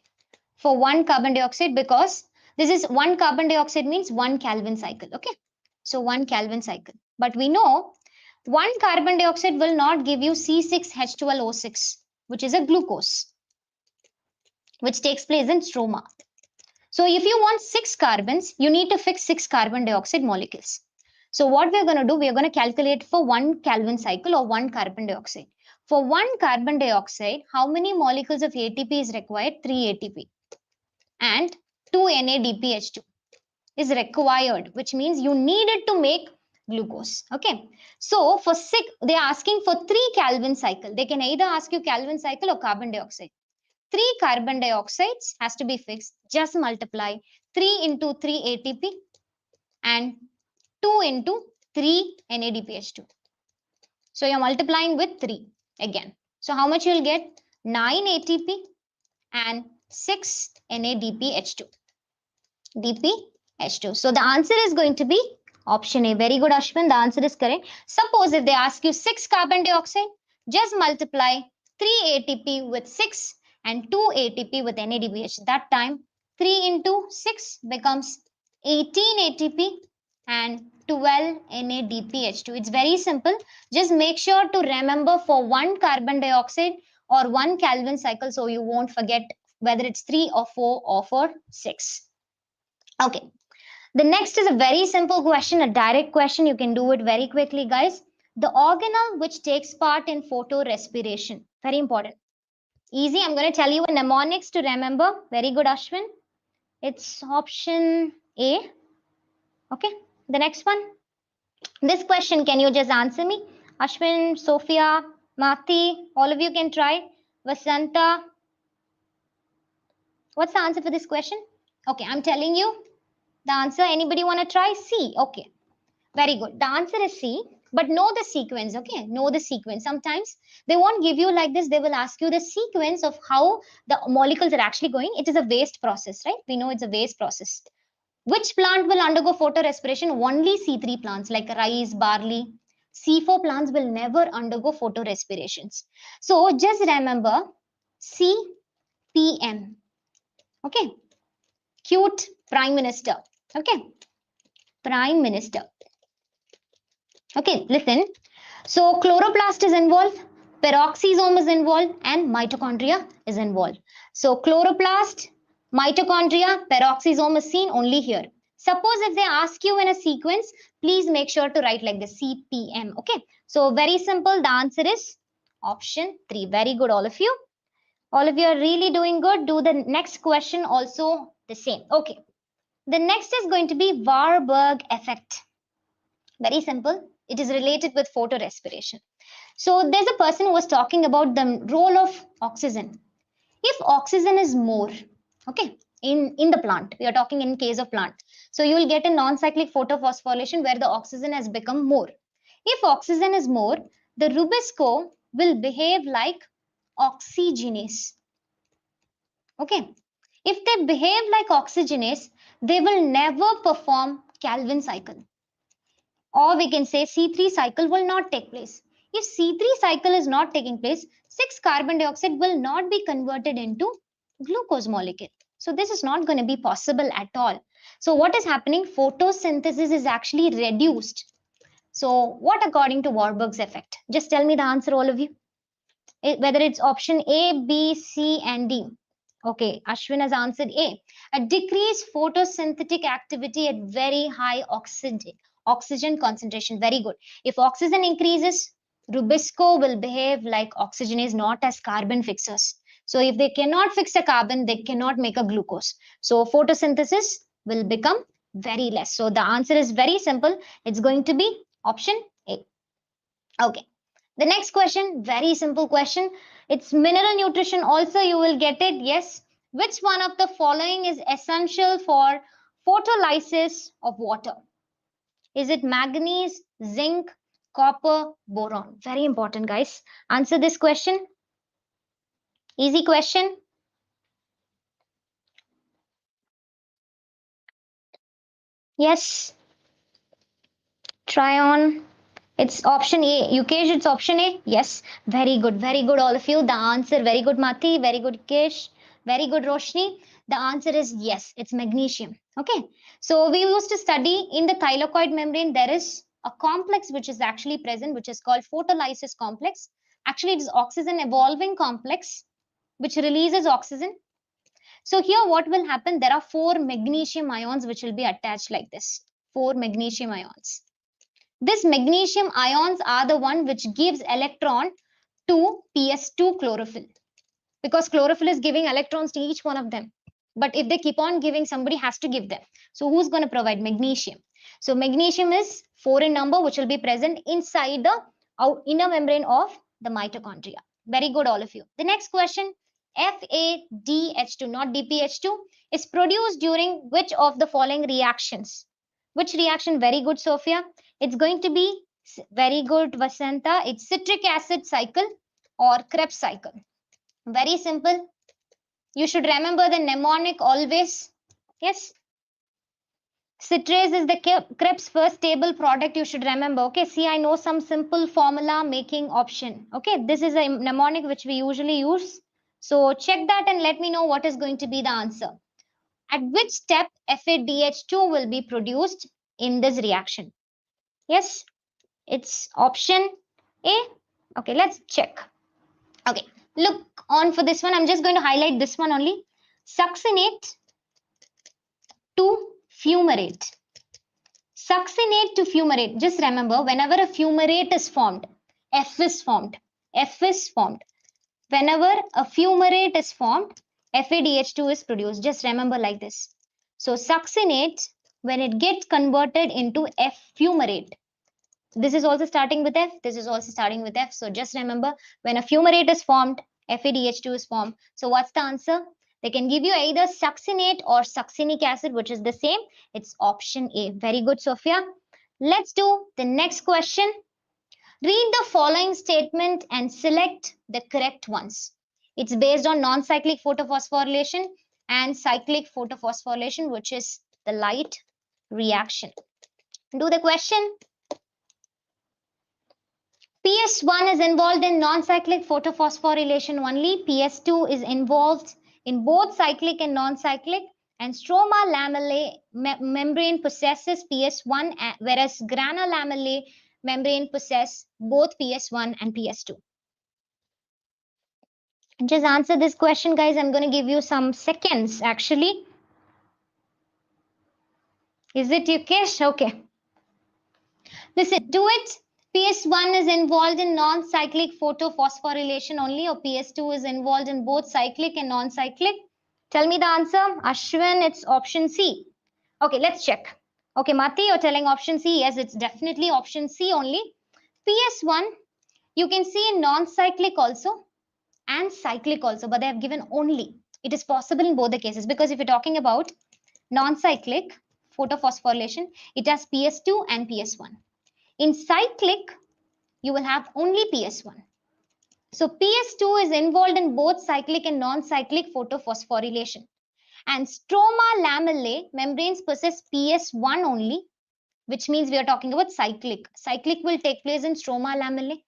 For 1 carbon dioxide, because this is 1 carbon dioxide means 1 Calvin cycle. Okay, so 1 Calvin cycle. But we know 1 carbon dioxide will not give you C6H12O6, which is a glucose, which takes place in stroma. So if you want 6 carbons, you need to fix 6 carbon dioxide molecules. So what we're going to do, we're going to calculate for 1 Calvin cycle or 1 carbon dioxide. For 1 carbon dioxide, how many molecules of ATP is required? 3 ATP. And 2 NADPH2 is required, which means you need it to make glucose. Okay. So for they are asking for 3 Kelvin cycle. They can either ask you Kelvin cycle or carbon dioxide. 3 carbon dioxides has to be fixed. Just multiply 3 into 3 ATP and 2 into 3 NADPH2. So you're multiplying with 3 again. So how much you'll get? 9 ATP and 6 NADPH2. DPH2. So the answer is going to be option A. Very good, Ashwin. The answer is correct. Suppose if they ask you 6 carbon dioxide, just multiply 3 ATP with 6 and 2 ATP with NADPH. That time 3 into 6 becomes 18 ATP and 12 NADPH2. It's very simple. Just make sure to remember for 1 carbon dioxide or 1 Kelvin cycle so you won't forget whether it's 3 or 4 or for 6. Okay. The next is a very simple question, a direct question. You can do it very quickly, guys. The organelle which takes part in photorespiration. Very important. Easy. I'm going to tell you a mnemonics to remember. Very good, Ashwin. It's option A. Okay. The next one. This question, can you just answer me? Ashwin, Sophia, Mati, all of you can try. Vasanta. What's the answer for this question? Okay, I'm telling you the answer. Anybody want to try? C. Okay. Very good. The answer is C. But know the sequence, okay? Know the sequence. Sometimes they won't give you like this. They will ask you the sequence of how the molecules are actually going. It is a waste process, right? We know it's a waste process. Which plant will undergo photorespiration? Only C3 plants like rice, barley. C4 plants will never undergo photorespirations. So just remember CPM. Okay. Cute Prime Minister. Okay. Prime Minister. Okay, listen. So chloroplast is involved, peroxisome is involved, and mitochondria is involved. So chloroplast, mitochondria, peroxisome is seen only here. Suppose if they ask you in a sequence, please make sure to write like the CPM. Okay, so very simple. The answer is option 3. Very good, all of you. All of you are really doing good. Do the next question also the same. Okay, the next is going to be Varberg Effect. Very simple. It is related with photorespiration. So there's a person who was talking about the role of oxygen. If oxygen is more, okay, in the plant, we are talking in case of plant. So you will get a non-cyclic photophosphorylation where the oxygen has become more. If oxygen is more, the rubisco will behave like oxygenase. Okay. If they behave like oxygenase, they will never perform Calvin cycle. Or we can say C3 cycle will not take place. If C3 cycle is not taking place, 6 carbon dioxide will not be converted into glucose molecule. So this is not going to be possible at all. So what is happening? Photosynthesis is actually reduced. So what according to Warburg's effect? Just tell me the answer, all of you. Whether it's option A, B, C, and D. Okay, Ashwin has answered A. A decreased photosynthetic activity at very high oxygen concentration. Very good. If oxygen increases, rubisco will behave like oxygenase, not as carbon fixers. So if they cannot fix a carbon, they cannot make a glucose. So photosynthesis will become very less. So the answer is very simple. It's going to be option A. Okay. The next question, very simple question. It's mineral nutrition also, you will get it. Yes. Which one of the following is essential for photolysis of water? Is it manganese, zinc, copper, boron? Very important, guys. Answer this question. Easy question. Yes. Try on. It's option A. Yukesh, it's option A. Yes. Very good. Very good, all of you. The answer, very good, Mati. Very good, Yukesh. Very good, Roshni. The answer is yes. It's magnesium. Okay. So we used to study in the thylakoid membrane, there is a complex which is actually present, which is called photolysis complex. Actually, it is oxygen evolving complex, which releases oxygen. So here what will happen? There are 4 magnesium ions which will be attached like this. 4 magnesium ions. This magnesium ions are the one which gives electron to PS2 chlorophyll, because chlorophyll is giving electrons to each one of them. But if they keep on giving, somebody has to give them. So who's going to provide? Magnesium. So magnesium is 4 in number, which will be present inside the inner membrane of the mitochondria. Very good, all of you. The next question, FADH2, not DPH2, is produced during which of the following reactions? Which reaction? Very good, Sophia. It's going to be very good, Vasanta. It's citric acid cycle or Krebs cycle. Very simple. You should remember the mnemonic always. Yes. Citrase is the Krebs first stable product. You should remember. Okay. See, I know some simple formula making option. Okay. This is a mnemonic which we usually use. So check that and let me know what is going to be the answer. At which step FADH2 will be produced in this reaction? Yes. It's option A. Okay. Let's check. Okay. Look on for this one. I'm just going to highlight this one only. Succinate to fumarate. Succinate to fumarate. Just remember, whenever a fumarate is formed, F is formed. F is formed. Whenever a fumarate is formed, FADH2 is produced. Just remember like this. So succinate, when it gets converted into F fumarate, this is also starting with F. This is also starting with F. So just remember, when a fumarate is formed, FADH2 is formed. So what's the answer? They can give you either succinate or succinic acid, which is the same. It's option A. Very good, Sophia. Let's do the next question. Read the following statement and select the correct ones. It's based on non-cyclic photophosphorylation and cyclic photophosphorylation, which is the light reaction. Do the question. PS1 is involved in non-cyclic photophosphorylation only. PS2 is involved in both cyclic and non-cyclic. And stroma lamellae membrane possesses PS1, whereas grana lamellae membrane possess both PS1 and PS2. Just answer this question, guys. I'm going to give you some seconds, actually. Is it Yukesh? Okay. Listen, do it. PS1 is involved in non-cyclic photophosphorylation only, or PS2 is involved in both cyclic and non-cyclic? Tell me the answer. Ashwin, it's option C. Okay, let's check. Okay, Mati, you're telling option C. Yes, it's definitely option C only. PS1, you can see in non-cyclic also and cyclic also, but they have given only. It is possible in both the cases, because if you're talking about non-cyclic photophosphorylation, it has PS2 and PS1. In cyclic, you will have only PS1. So PS2 is involved in both cyclic and non-cyclic photophosphorylation. And stroma lamellae membranes possess PS1 only, which means we are talking about cyclic. Cyclic will take place in stroma lamellae.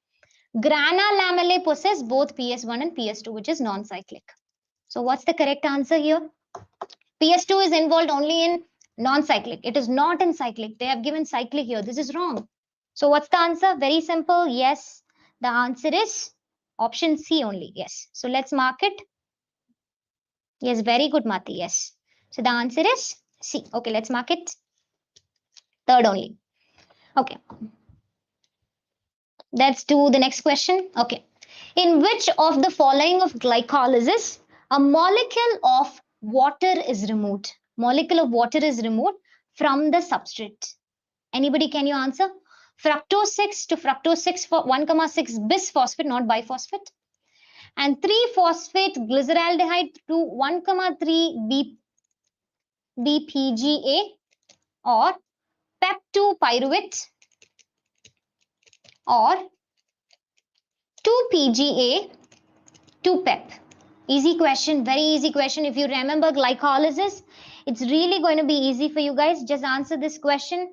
Grana lamellae possess both PS1 and PS2, which is non-cyclic. So what's the correct answer here? PS2 is involved only in non-cyclic. It is not in cyclic. They have given cyclic here. This is wrong. So what's the answer? Very simple. Yes, the answer is option C only. Yes. So let's mark it. Yes, very good, Mati. Yes. So the answer is C. Okay, let's mark it. Third only. Okay. Let's do the next question. Okay. In which of the following of glycolysis, a molecule of water is removed? Molecule of water is removed from the substrate. Anybody, can you answer? Fructose 6 to fructose 6 for 1,6 bisphosphate, not biphosphate. And 3-phosphate glyceraldehyde to 1,3 BPGA, or pep2 pyruvate, or 2PGA to pep. Easy question, very easy question. If you remember glycolysis, it's really going to be easy for you guys. Just answer this question.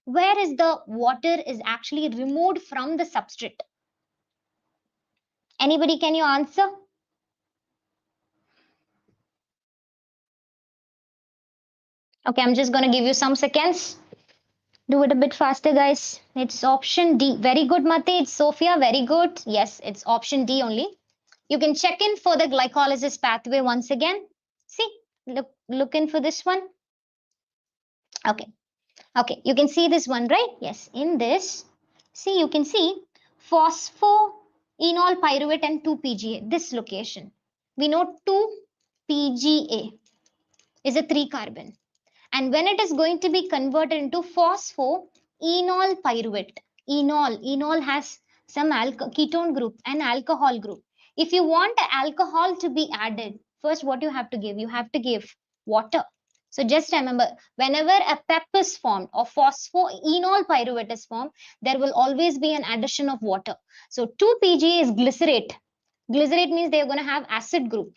Where is the water is actually removed from the substrate? Anybody, can you answer? Okay, I'm just going to give you some seconds. Do it a bit faster, guys. It's option D. Very good, Mati. It's Sophia. Very good. Yes, it's option D only. You can check in for the glycolysis pathway once again. See, look in for this one. Okay. Okay, you can see this one, right? Yes, in this, see, you can see phospho enol pyruvate and 2-PGA, this location. We know 2-PGA is a 3-carbon. And when it is going to be converted into phosphoenol pyruvate, enol has some ketone group and alcohol group. If you want the alcohol to be added, first what you have to give? You have to give water. So just remember, whenever a PEP is formed or phosphoenol pyruvate is formed, there will always be an addition of water. So 2-PGA is glycerate. Glycerate means they are going to have acid group.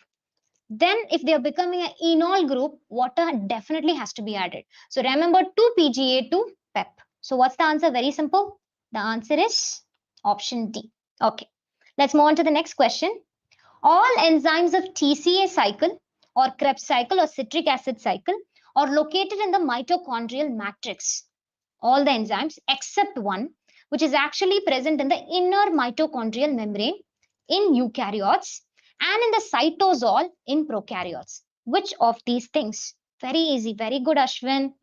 Then if they are becoming an enol group, water definitely has to be added. So remember 2-PGA to PEP. So what's the answer? Very simple. The answer is option D. Okay. Let's move on to the next question. All enzymes of TCA cycle or Krebs cycle or citric acid cycle are located in the mitochondrial matrix. All the enzymes except one, which is actually present in the inner mitochondrial membrane in eukaryotes and in the cytosol in prokaryotes. Which of these things? Very easy. Very good, Ashwin.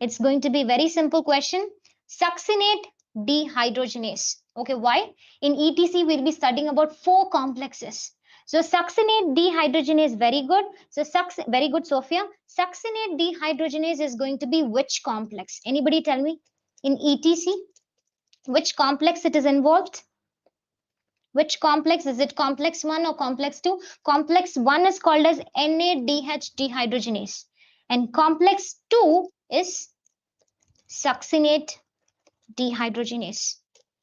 It's going to be very simple question. Succinate dehydrogenase. Okay, why? In ETC, we'll be studying about 4 complexes. So succinate dehydrogenase, very good. So very good, Sophia. Succinate dehydrogenase is going to be which complex? Anybody tell me? In ETC, which complex it is involved? Which complex? Is it complex 1 or complex 2? Complex 1 is called as NADH dehydrogenase. And complex 2 is succinate dehydrogenase.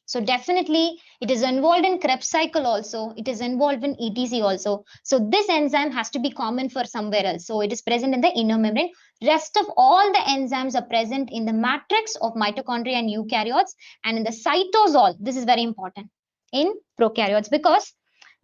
So definitely it is involved in Krebs cycle also. It is involved in ETC also. So this enzyme has to be common for somewhere else. So it is present in the inner membrane. Rest of all the enzymes are present in the matrix of mitochondria and eukaryotes and in the cytosol. This is very important in prokaryotes because,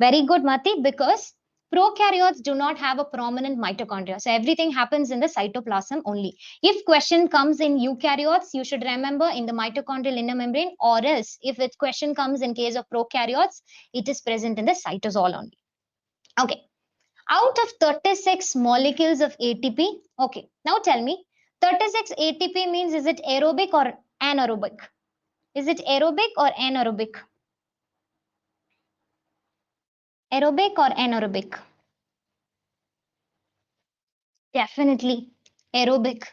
very good Mati, because prokaryotes do not have a prominent mitochondria. So everything happens in the cytoplasm only. If question comes in eukaryotes, you should remember in the mitochondrial inner membrane, or else if it question comes in case of prokaryotes, it is present in the cytosol only. Okay. Out of 36 molecules of ATP, okay, now tell me, 36 ATP means is it aerobic or anaerobic? Is it aerobic or anaerobic? Aerobic or anaerobic? Definitely aerobic.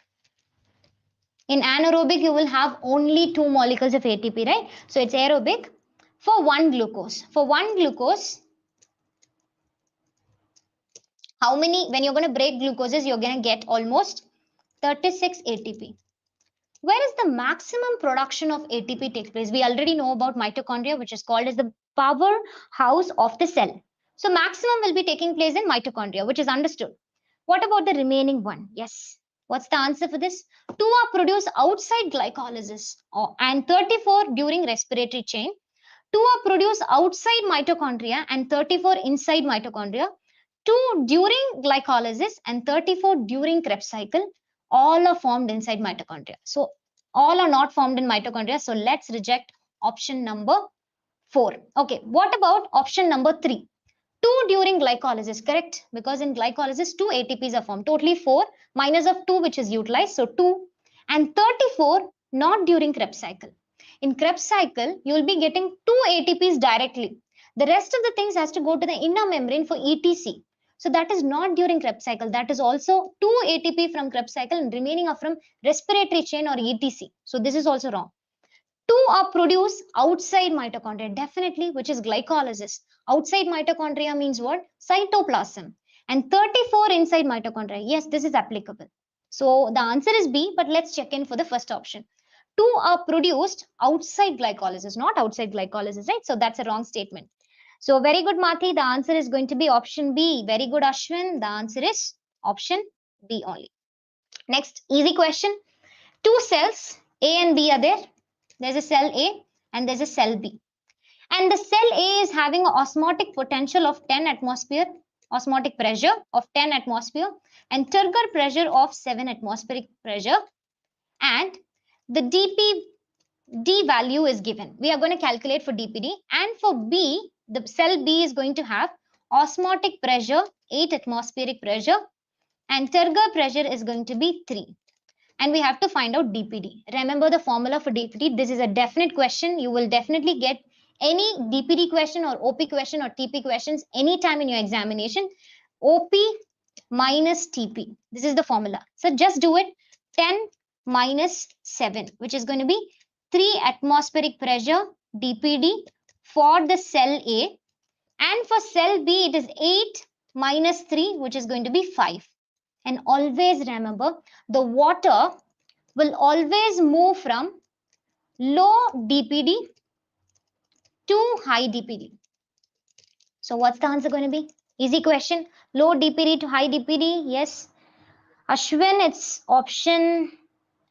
In anaerobic, you will have only 2 molecules of ATP, right? So it's aerobic. For 1 glucose, how many, when you're going to break glucoses, you're going to get almost 36 ATP. Where is the maximum production of ATP take place? We already know about mitochondria, which is called as the powerhouse of the cell. So maximum will be taking place in mitochondria, which is understood. What about the remaining one? Yes. What's the answer for this? 2 are produced outside glycolysis and 34 during respiratory chain. 2 are produced outside mitochondria and 34 inside mitochondria. 2 during glycolysis and 34 during Krebs cycle. All are formed inside mitochondria. So all are not formed in mitochondria. So let's reject option number 4. Okay, what about option number 3? 2 during glycolysis, correct? Because in glycolysis, 2 ATPs are formed. Totally 4 minus of 2 which is utilized. So 2 and 34 not during Krebs cycle. In Krebs cycle, you will be getting 2 ATPs directly. The rest of the things has to go to the inner membrane for ETC. So that is not during Krebs cycle. That is also 2 ATP from Krebs cycle and remaining are from respiratory chain or ETC. So this is also wrong. 2 are produced outside mitochondria, definitely, which is glycolysis. Outside mitochondria means what? Cytoplasm. And 34 inside mitochondria. Yes, this is applicable. So the answer is B, but let's check in for the first option. 2 are produced outside glycolysis, not outside glycolysis, right? So that's a wrong statement. So very good, Mathi. The answer is going to be option B. Very good, Ashwin. The answer is option B only. Next, easy question. 2 cells, A and B are there. There's a cell A and there's a cell B. And the cell A is having an osmotic potential of 10 atmosphere, osmotic pressure of 10 atmosphere, and turgor pressure of 7 atmospheric pressure. And the D value is given. We are going to calculate for DPD. And for B, the cell B is going to have osmotic pressure, 8 atmospheric pressure, and turgor pressure is going to be 3. And we have to find out DPD. Remember the formula for DPD. This is a definite question. You will definitely get Any DPD question or OP question or TP questions anytime in your examination, OP minus TP. This is the formula. So just do it. 10 minus 7, which is going to be 3 atmospheric pressure DPD for the cell A. And for cell B, it is 8 minus 3, which is going to be 5. And always remember, the water will always move from low DPD to high DPD. So what's the answer going to be? Easy question. Low DPD to high DPD. Yes. Ashwin, it's option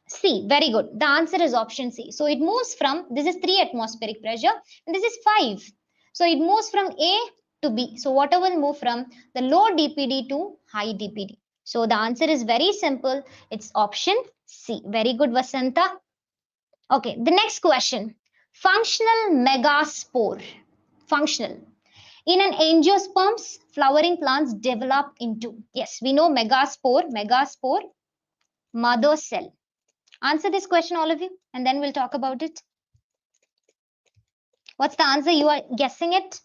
C. Very good. The answer is option C. So it moves from, this is 3 atmospheric pressure and this is 5. So it moves from A to B. So water will move from the low DPD to high DPD. So the answer is very simple. It's option C. Very good, Vasanta. Okay, the next question. Functional megaspore. Functional. In an angiosperms, flowering plants develop into. Yes, we know megaspore, mother cell. Answer this question, all of you, and then we'll talk about it. What's the answer? You are guessing it?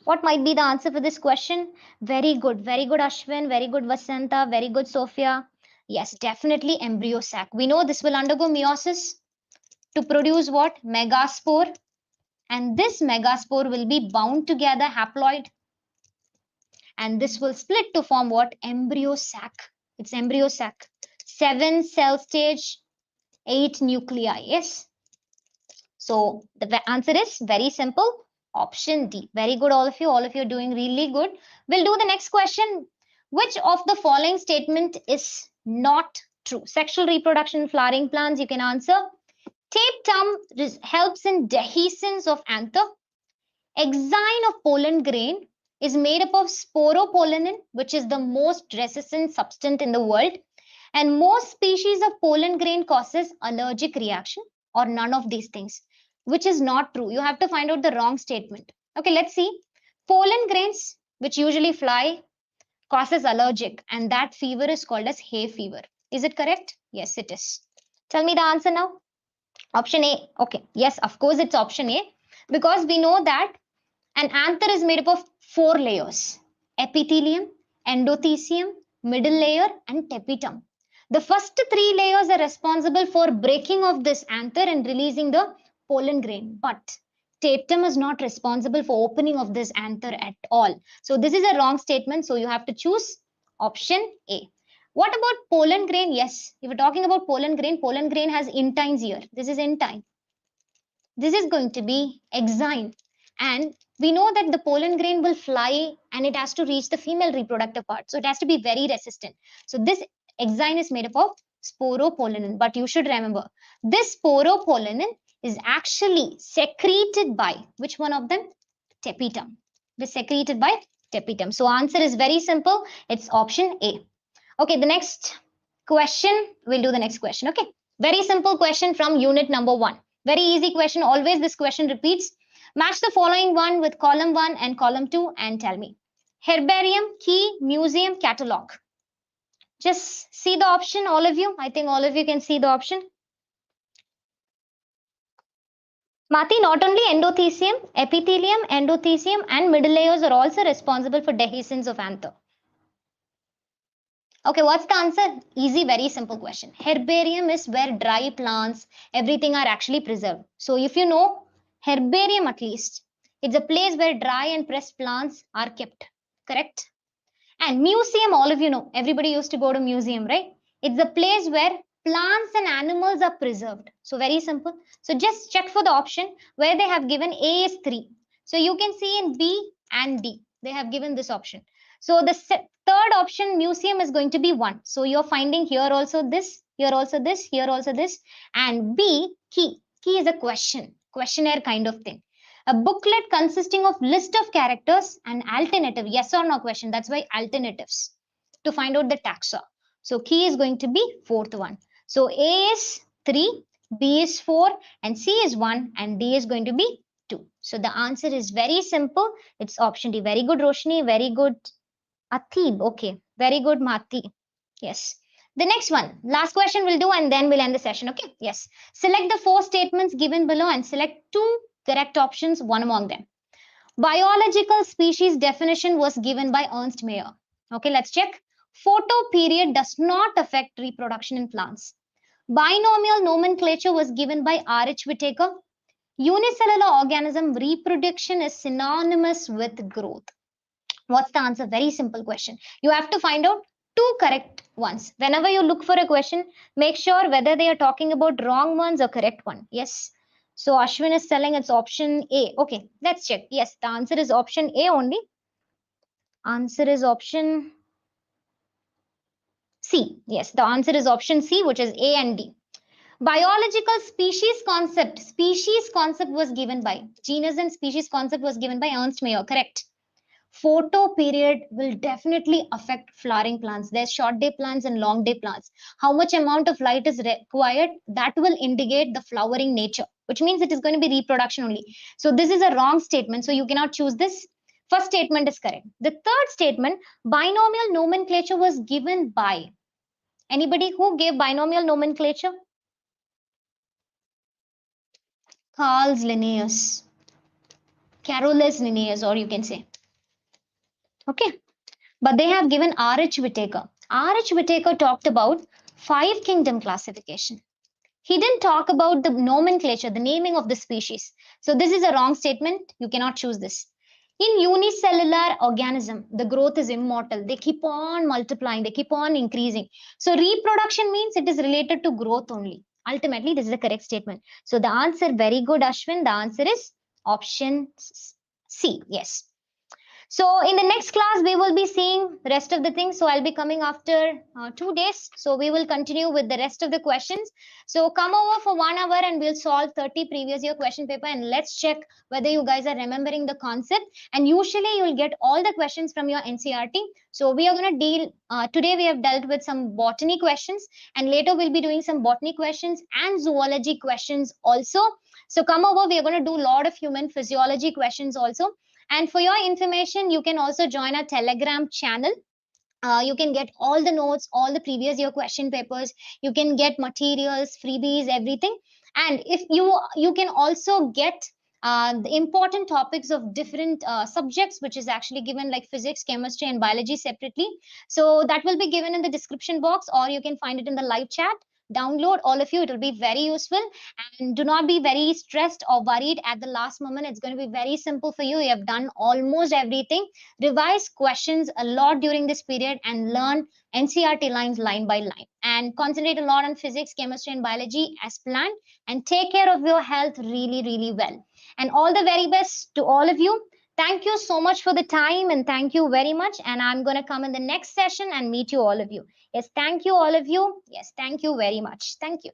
What might be the answer for this question? Very good, Ashwin, very good, Vasanta, very good, Sophia. Yes, definitely embryo sac. We know this will undergo meiosis to produce what? Megaspore. And this megaspore will be bound together, haploid. And this will split to form what? Embryo sac. It's embryo sac. 7 cell stage, 8 nuclei. Yes. So the answer is very simple. Option D. Very good, all of you. All of you are doing really good. We'll do the next question. Which of the following statement is not true? Sexual reproduction in flowering plants. You can answer. Tapetum helps in dehiscence of anther. Exine of pollen grain is made up of sporopollenin, which is the most resistant substance in the world. And most species of pollen grain causes allergic reaction or none of these things, which is not true. You have to find out the wrong statement. Okay, let's see. Pollen grains, which usually fly, causes allergic, and that fever is called as hay fever. Is it correct? Yes, it is. Tell me the answer now. Option A. Okay, yes, of course it's option A, because we know that an anther is made up of 4 layers: epithelium, endothelium, middle layer, and tapetum. The first 3 layers are responsible for breaking of this anther and releasing the pollen grain, but tapetum is not responsible for opening of this anther at all. So this is a wrong statement. So you have to choose option A. What about pollen grain? Yes, if we're talking about pollen grain has intines here. This is intine. This is going to be exine. And we know that the pollen grain will fly and it has to reach the female reproductive part. So it has to be very resistant. So this exine is made up of sporopollenin. But you should remember, this sporopollenin is actually secreted by which one of them? Tapetum. It is secreted by tapetum. So answer is very simple. It's option A. Okay, the next question, we'll do the next question. Okay, very simple question from unit number 1. Very easy question. Always this question repeats. Match the following one with column 1 and column 2 and tell me. Herbarium, key, museum, catalog. Just see the option, all of you. I think all of you can see the option. Mati, not only endothelium, epithelium, endothelium and middle layers are also responsible for dehiscence of anther. Okay, what's the answer? Easy, very simple question. Herbarium is where dry plants, everything are actually preserved. So if you know herbarium at least, it's a place where dry and pressed plants are kept, correct? And museum, all of you know, everybody used to go to museum, right? It's a place where plants and animals are preserved. So very simple. So just check for the option where they have given A is 3. So you can see in B and D, they have given this option. So the third option, museum, is going to be 1. So you're finding here also this, here also this, here also this. And B, key. Key is a questionnaire kind of thing. A booklet consisting of list of characters and alternative, yes or no question. That's why alternatives to find out the taxa. So key is going to be 4th one. So A is 3, B is 4, and C is 1, and D is going to be 2. So the answer is very simple. It's option D. Very good, Roshni. Very good, Atib. Okay. Very good, Mati. Yes. The next one, last question we'll do, and then we'll end the session. Okay. Yes. Select the 4 statements given below and select 2 Correct options, one among them. Biological species definition was given by Ernst Mayr. Okay, let's check. Photoperiod does not affect reproduction in plants. Binomial nomenclature was given by R.H. Whittaker. Unicellular organism reproduction is synonymous with growth. What's the answer? Very simple question. You have to find out two correct ones. Whenever you look for a question, make sure whether they are talking about wrong ones or correct one. Yes. So Ashwin is telling it's option A. Okay, let's check. Yes, the answer is option A only. Answer is option C. Yes, the answer is option C, which is A and D. Biological species concept was given by genus and species concept was given by Ernst Mayr. Correct. Photoperiod will definitely affect flowering plants. There's short day plants and long day plants. How much amount of light is required, that will indicate the flowering nature, which means it is going to be reproduction only. So this is a wrong statement, so you cannot choose this. First statement is correct. The third statement, binomial nomenclature was given by. Anybody who gave binomial nomenclature? Carolus Linnaeus, or you can say. Okay. But they have given R.H. Whittaker. R.H. Whittaker talked about 5 kingdom classification. He didn't talk about the nomenclature, the naming of the species. So this is a wrong statement. You cannot choose this. In unicellular organism, the growth is immortal. They keep on multiplying. They keep on increasing. So reproduction means it is related to growth only. Ultimately, this is the correct statement. So the answer, very good, Ashwin. The answer is option C. Yes. So in the next class, we will be seeing the rest of the things. So I'll be coming after 2 days. So we will continue with the rest of the questions. So come over for 1 hour and we'll solve 30 previous year question paper. And let's check whether you guys are remembering the concept. And usually you'll get all the questions from your NCERT. So we are going to deal, today we have dealt with some botany questions. And later we'll be doing some botany questions and zoology questions also. So come over, we are going to do a lot of human physiology questions also. And for your information, you can also join our Telegram channel. You can get all the notes, all the previous year question papers. You can get materials, freebies, everything. And if you can also get the important topics of different subjects, which is actually given like physics, chemistry, and biology separately. So that will be given in the description box, or you can find it in the live chat. Download all of you. It will be very useful. And do not be very stressed or worried at the last moment. It's going to be very simple for you. You have done almost everything. Revise questions a lot during this period and learn NCERT lines line by line. And concentrate a lot on physics, chemistry, and biology as planned. And take care of your health really, really well. And all the very best to all of you. Thank you so much for the time and thank you very much. And I'm going to come in the next session and meet you all of you. Yes, thank you all of you. Yes, thank you very much. Thank you.